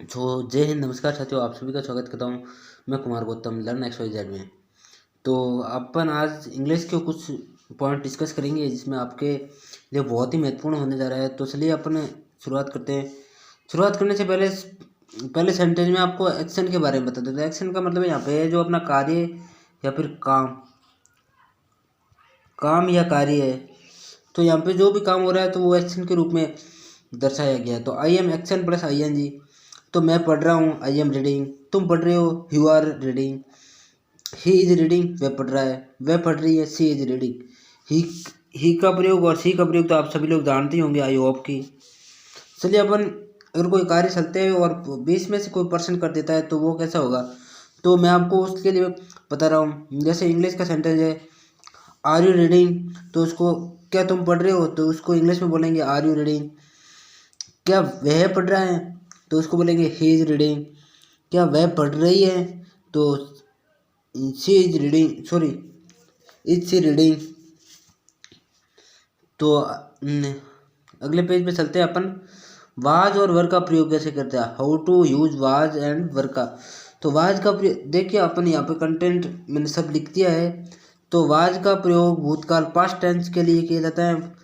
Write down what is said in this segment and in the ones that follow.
जय हिंद, नमस्कार साथियों। आप सभी का स्वागत करता हूँ। मैं कुमार गौतम लर्न XYZ में। तो अपन आज इंग्लिश के कुछ पॉइंट डिस्कस करेंगे जिसमें आपके लिए बहुत ही महत्वपूर्ण होने जा रहा है। तो चलिए अपन शुरुआत करते हैं। शुरुआत करने से पहले सेंटेंस में आपको एक्शन के बारे में बता देते हैं। एक्शन का मतलब यहाँ पे जो अपना कार्य या फिर काम या कार्य है, तो यहाँ पे जो भी काम हो रहा है तो वो एक्शन के रूप में दर्शाया गया है। तो I am action plus ING। तो मैं पढ़ रहा हूँ, आई एम रीडिंग। तुम पढ़ रहे हो, you are reading. He is reading, वह पढ़ रहा है। वह पढ़ रही है, सी इज रीडिंग। ही ही का प्रयोग और सी का प्रयोग तो आप सभी लोग जानते ही होंगे, आई होप की। चलिए अपन अगर कोई कार्य चलते हैं और 20 में से कोई पर्सन कर देता है तो वो कैसा होगा, तो मैं आपको उसके लिए बता रहा हूँ। जैसे इंग्लिश का सेंटेंस है आर यू रीडिंग, तो उसको क्या तुम पढ़ रहे हो, तो उसको इंग्लिश में बोलेंगे आर यू रीडिंग। क्या वह पढ़ रहा है, तो उसको बोलेंगे ही इज रीडिंग। क्या वह पढ़ रही है, तो she is reading, sorry is she reading. तो अगले पेज पे चलते हैं अपन। वाज और वर का प्रयोग कैसे करते हैं, how to use was and were का। तो वाज का प्रयोग देखिए, अपन यहाँ पे कंटेंट मैंने सब लिख दिया है। तो वाज का प्रयोग भूतकाल पास्ट टेंस के लिए किया जाता है।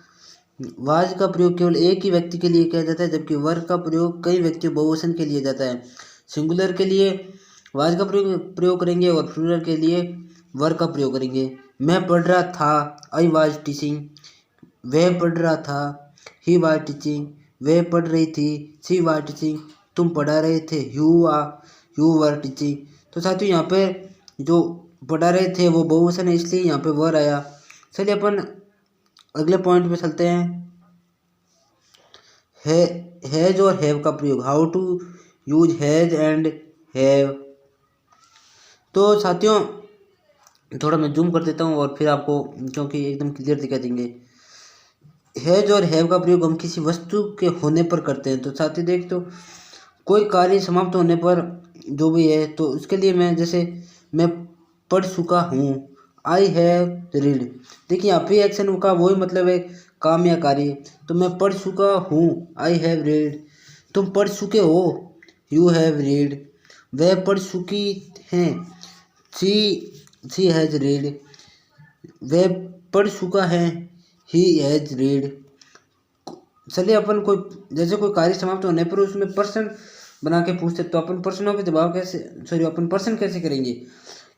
वाज का प्रयोग केवल एक ही व्यक्ति के लिए किया जाता है, जबकि वर का प्रयोग कई व्यक्तियों बहुवचन के लिए जाता है। सिंगुलर के लिए वाज का प्रयोग करेंगे और प्लूरल के लिए वर का प्रयोग करेंगे। मैं पढ़ रहा था, आई वाज टीचिंग। वह पढ़ रहा था, ही वाज टीचिंग। वह पढ़ रही थी, शी वाज टीचिंग। तुम पढ़ा रहे थे, यू वर टीचिंग। तो साथियों यहाँ पे जो पढ़ा रहे थे वो बहुवचन है, इसलिए यहाँ पे वर आया। चलिए अपन अगले पॉइंट पे चलते हैं। हैज और हैव का प्रयोग, how to use has and have. तो साथियों थोड़ा मैं जूम कर देता हूँ और फिर आपको, क्योंकि एकदम क्लियर दिखा देंगे। हैज और हैव का प्रयोग हम किसी वस्तु के होने पर करते हैं। तो साथियों देख, तो कोई कार्य समाप्त होने पर जो भी है, तो उसके लिए मैं पढ़ चुका हूँ, आई हैव रीड। देखिए यहाँ पे एक्शन का वही मतलब है, काम या कार्य। तो मैं पढ़ चुका हूँ, आई हैव रीड। तुम पढ़ चुके हो, यू हैव रीड। वह पढ़ चुकी हैं, शी हैज रीड। वह पढ़ चुका है, ही हैज रीड। चलिए अपन कोई कार्य समाप्त होने पर उसमें पर्सन बना के पूछते, तो अपन पर्सनों के जवाब कैसे, अपन पर्सन कैसे करेंगे।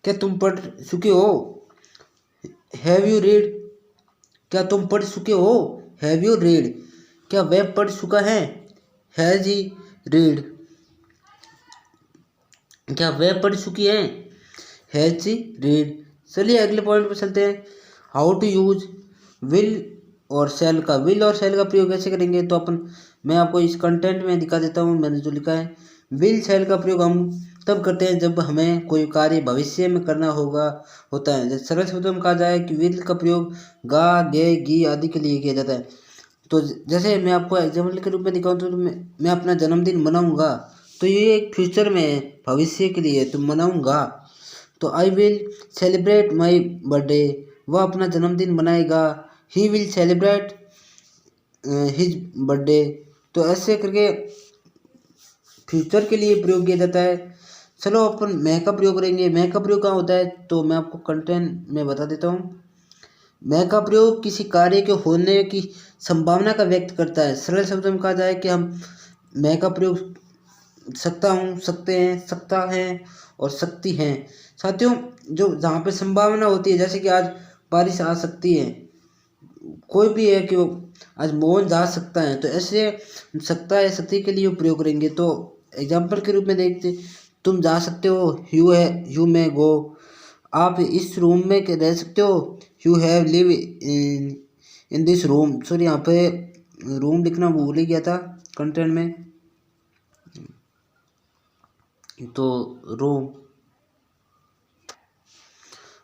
क्या तुम पढ़ चुके हो, हैव यू रीड। क्या तुम पढ़ चुके हो, हैव यू रीड। क्या वह पढ़ चुका है, हैज ही रीड। क्या वह पढ़ चुकी है, हैज शी रीड। चलिए अगले पॉइंट पर चलते हैं। हाउ टू यूज विल और शैल का। विल और शैल का प्रयोग कैसे करेंगे, तो मैं आपको इस कंटेंट में दिखा देता हूँ, मैंने जो लिखा है। विल शैल का प्रयोग हम तब करते हैं जब हमें कोई कार्य भविष्य में करना होता है। जैसे सरल शब्दों में कहा जाए कि विल का प्रयोग गा, गे, गी आदि के लिए किया जाता है। तो जैसे मैं आपको एग्जाम्पल के रूप में दिखाऊँ, तो मैं अपना जन्मदिन मनाऊंगा, तो ये एक फ्यूचर में है, भविष्य के लिए, तो मनाऊंगा। तो I will celebrate my birthday, वह अपना जन्मदिन मनाएगा। He will celebrate his birthday. तो ऐसे करके फ्यूचर के लिए प्रयोग किया जाता है। चलो अपन मैं का प्रयोग करेंगे। मैं का प्रयोग कहाँ होता है, तो मैं आपको कंटेंट में बता देता हूँ। मैं का प्रयोग किसी कार्य के होने की संभावना का व्यक्त करता है। सरल शब्दों में कहा जाए कि हम मैं का प्रयोग सकता हूँ, सकते हैं, सकता है और सकती हैं। साथियों जो जहाँ पे संभावना होती है, जैसे कि आज बारिश आ सकती है, कोई भी है कि वो आज मोहन जा सकता है, तो ऐसे सकता है, सकती के लिए प्रयोग करेंगे। तो एग्जाम्पल के रूप में देखते, तुम जा सकते हो, यू मे गो। आप इस रूम में रह सकते हो, you have live in this room. Sorry यहाँ पे रूम लिखना भूल ही गया था कंटेंट में, तो रूम।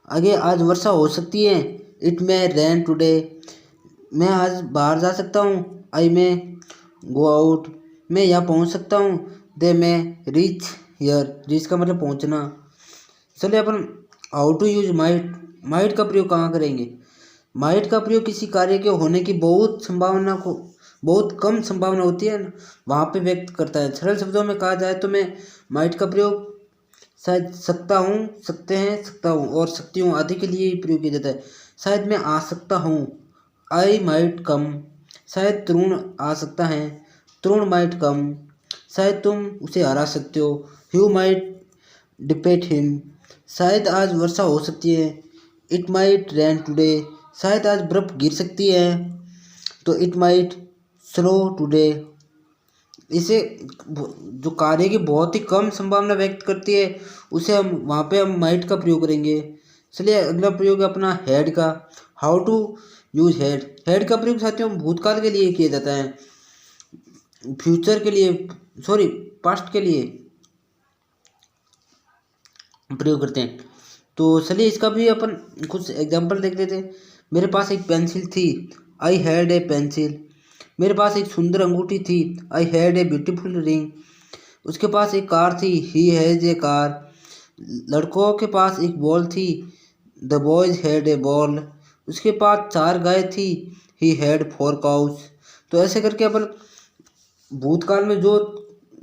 आगे आज वर्षा हो सकती है, इट मे रेन टुडे। मैं आज बाहर जा सकता हूँ, आई में गो आउट। मैं यहाँ पहुँच सकता हूँ, दे में रीच हियर। रीच का मतलब पहुँचना। चलिए अपन how to use might. Might का प्रयोग कहाँ करेंगे। माइट का प्रयोग किसी कार्य के होने की बहुत संभावना को बहुत कम संभावना होती है वहाँ पे व्यक्त करता है। सरल शब्दों में कहा जाए तो मैं माइट का प्रयोग शायद सकता हूँ, सकते हैं, सकता हूँ और सकती हूँ आदि के लिए प्रयोग किया जाता है। शायद मैं आ सकता हूँ, आई माइट कम। शायद तरुण आ सकता है, तरुण माइट कम। शायद तुम उसे हरा सकते हो, यू माइट डिफीट हिम। शायद आज वर्षा हो सकती है, इट माइट रेन टुडे। शायद आज बर्फ़ गिर सकती है, तो इट माइट स्नो टुडे। इसे जो कार्य की बहुत ही कम संभावना व्यक्त करती है उसे हम वहाँ पे हम माइट का प्रयोग करेंगे। चलिए अगला प्रयोग है अपना हेड का। How to use head. Head का प्रयोग साथियों भूतकाल के लिए किया जाता है, फ्यूचर के लिए, सॉरी पास्ट के लिए प्रयोग करते हैं। तो चलिए इसका भी अपन कुछ एग्जांपल देख लेते हैं। मेरे पास एक पेंसिल थी, आई हैड ए पेंसिल। मेरे पास एक सुंदर अंगूठी थी, I had a beautiful ring. उसके पास एक कार थी, ही हैज़ ए कार। लड़कों के पास एक बॉल थी, the boys had a ball. उसके पास 4 गाय थी, ही हैड 4 काउस। तो ऐसे करके अपन भूतकाल में जो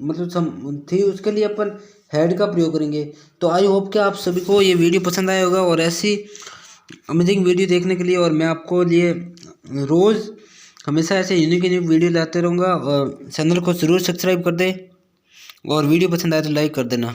मतलब थी उसके लिए अपन हैड का प्रयोग करेंगे। तो आई होप कि आप सभी को ये वीडियो पसंद आया होगा और ऐसी अमेजिंग वीडियो देखने के लिए और मैं आपको लिए रोज़ हमेशा ऐसे यूनिक यूनिक वीडियो लाते रहूँगा। और चैनल को ज़रूर सब्सक्राइब कर दें और वीडियो पसंद आए तो लाइक कर देना।